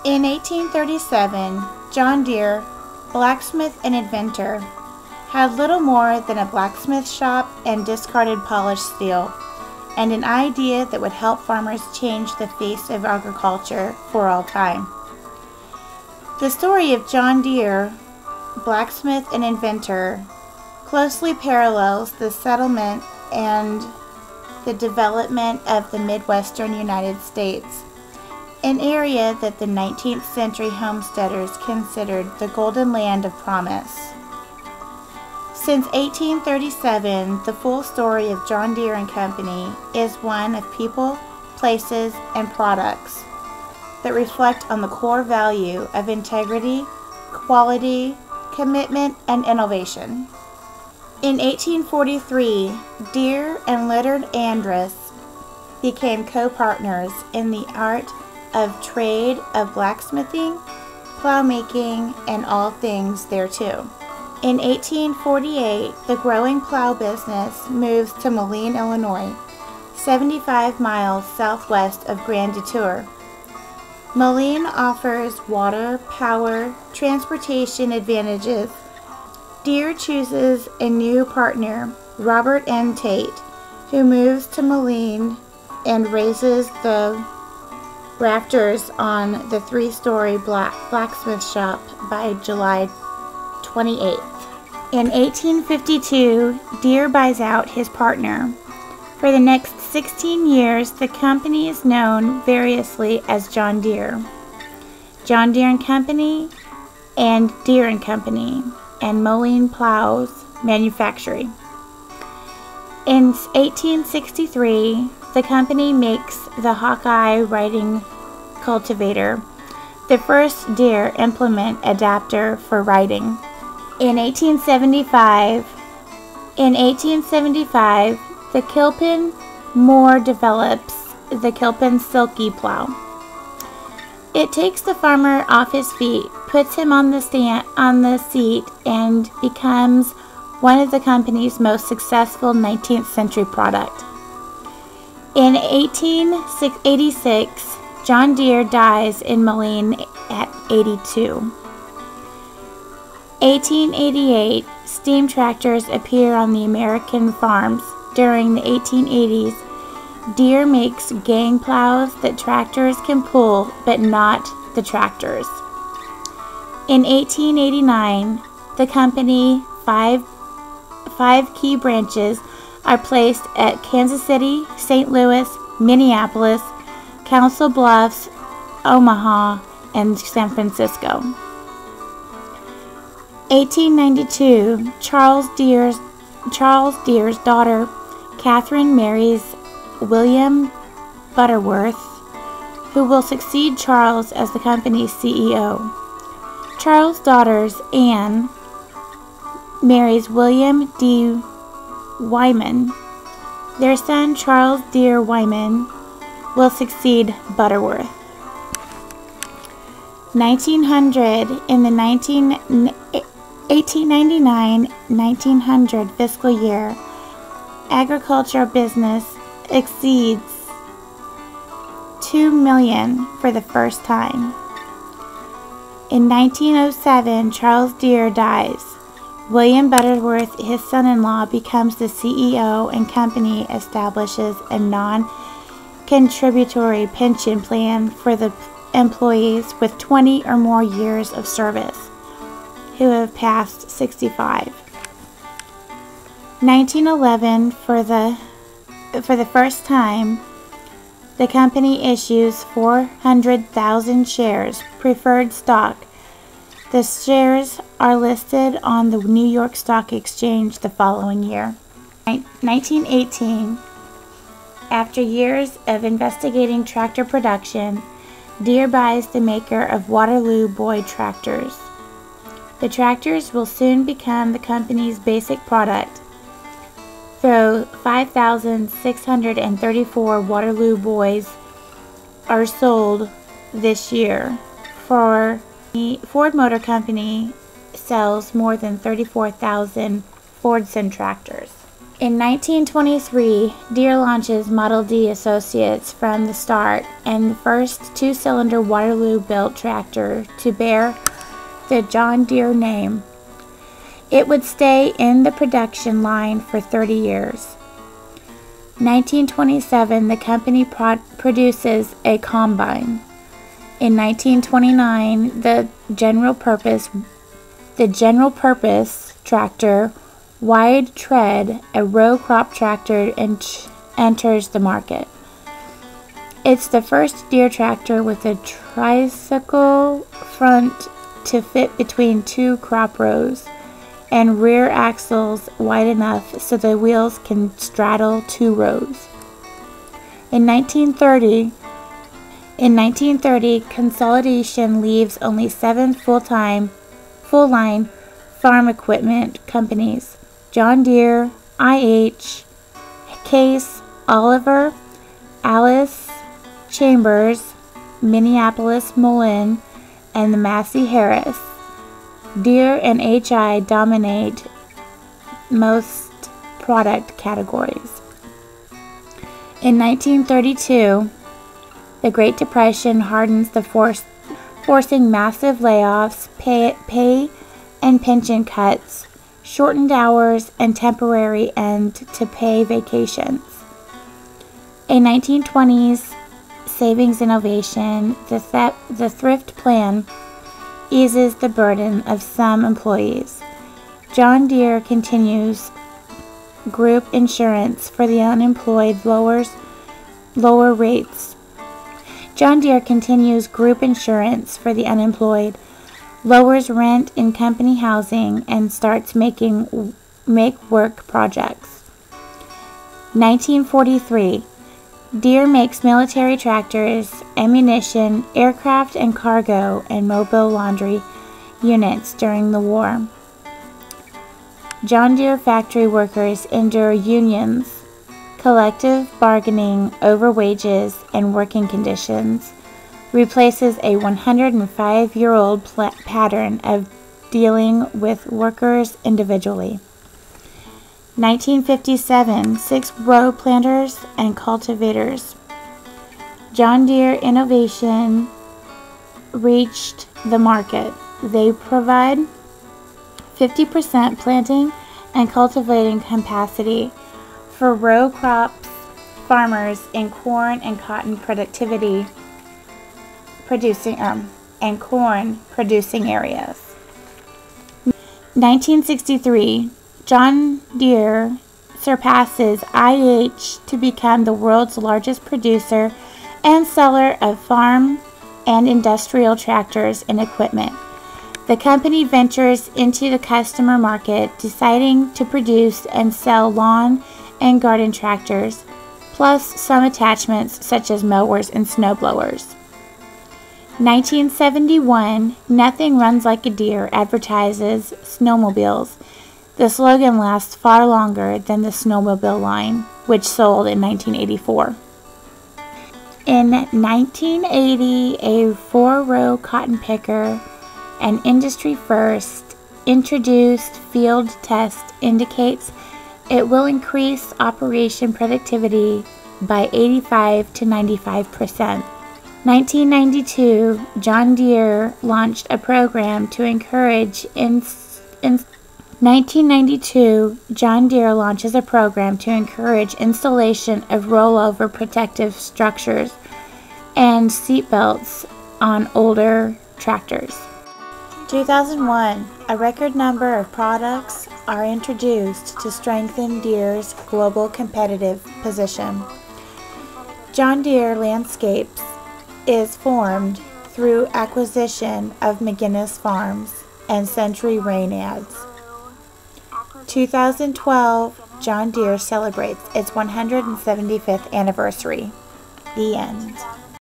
In 1837, John Deere, blacksmith and inventor, had little more than a blacksmith shop and discarded polished steel, and an idea that would help farmers change the face of agriculture for all time. The story of John Deere, blacksmith and inventor, closely parallels the settlement and the development of the Midwestern United States, an area that the 19th century homesteaders considered the golden land of promise. Since 1837, the full story of John Deere and Company is one of people, places, and products that reflect on the core value of integrity, quality, commitment, and innovation. In 1843, Deere and Leonard Andrus became co-partners in the art of trade of blacksmithing, plowmaking, and all things thereto. In 1848, the growing plow business moves to Moline, Illinois, 75 miles southwest of Grand Detour. Moline offers water, power, transportation advantages. Deere chooses a new partner, Robert N. Tate, who moves to Moline and raises the rafters on the 3-story blacksmith shop by July 28th. In 1852, Deere buys out his partner. For the next 16 years, the company is known variously as John Deere, John Deere and Company, and Deere and Company, and Moline Plows Manufacturing. In 1863, the company makes the Hawkeye riding cultivator, the first Deere implement adapter for riding. In 1875, the Kilpin Moore develops the Kilpin Silky Plow. It takes the farmer off his feet, puts him on the seat, and becomes one of the company's most successful 19th century product. In 1886, John Deere dies in Moline at 82. 1888, steam tractors appear on the American farms. During the 1880s, Deere makes gang plows that tractors can pull, but not the tractors. In 1889, the company five key branches are placed at Kansas City, St. Louis, Minneapolis, Council Bluffs, Omaha, and San Francisco. 1892, Charles Deere's daughter, Catherine, marries William Butterworth, who will succeed Charles as the company's CEO. Charles' daughter, Anne, marries William D. Wyman. Their son, Charles Deere Wyman, will succeed Butterworth. 1900, in the 1899-1900 fiscal year, agricultural business exceeds $2 million for the first time. In 1907, Charles Deere dies. William Butterworth, his son-in-law, becomes the CEO, and company establishes a non-contributory pension plan for the employees with 20 or more years of service who have passed 65. 1911, for the first time, the company issues 400,000 shares, preferred stock. The shares are listed on the New York Stock Exchange the following year. 1918, after years of investigating tractor production, Deere buys the maker of Waterloo Boy tractors. The tractors will soon become the company's basic product. Though 5,634 Waterloo Boys are sold this year, the Ford Motor Company sells more than 34,000 Fordson tractors. In 1923, Deere launches Model D Associates from the start and the first two-cylinder Waterloo-built tractor to bear the John Deere name. It would stay in the production line for 30 years. 1927, the company produces a combine. In 1929, the general purpose tractor Wide Tread, a row crop tractor, enters the market. It's the first Deere tractor with a tricycle front to fit between two crop rows and rear axles wide enough so the wheels can straddle two rows. In 1930, consolidation leaves only 7 full-line farm equipment companies: John Deere, IH, Case, Oliver, Alice, Chambers, Minneapolis Mullen, and the Massey Harris. Deere and HI dominate most product categories. In 1932, the Great Depression hardens the forcing massive layoffs, pay and pension cuts, shortened hours, and temporary end-to-pay vacations. A 1920s savings innovation, the thrift plan, eases the burden of some employees. John Deere continues group insurance for the unemployed, lower rates. John Deere continues group insurance for the unemployed, lowers rent in company housing, and starts make work projects. 1943. Deere makes military tractors, ammunition, aircraft and cargo, and mobile laundry units during the war. John Deere factory workers endure unions, collective bargaining over wages and working conditions replaces a 105-year-old pattern of dealing with workers individually. 1957, 6 row planters and cultivators. John Deere innovation reached the market. They provide 50% planting and cultivating capacity for row crops farmers in corn and cotton producing areas. 1963, John Deere surpasses IH to become the world's largest producer and seller of farm and industrial tractors and equipment. The company ventures into the customer market, deciding to produce and sell lawn and garden tractors, plus some attachments such as mowers and snowblowers. 1971, Nothing Runs Like a Deere advertises snowmobiles. The slogan lasts far longer than the snowmobile line, which sold in 1984. In 1980, a 4-row cotton picker, an industry first, introduced field test indicates it will increase operation productivity by 85 to 95%. 1992, John Deere launched a program to encourage 1992, John Deere launches a program to encourage installation of rollover protective structures and seat belts on older tractors. 2001, a record number of products are introduced to strengthen Deere's global competitive position. John Deere Landscapes is formed through acquisition of McGinnis Farms and Century Rain Ads. 2012, John Deere celebrates its 175th anniversary. The end.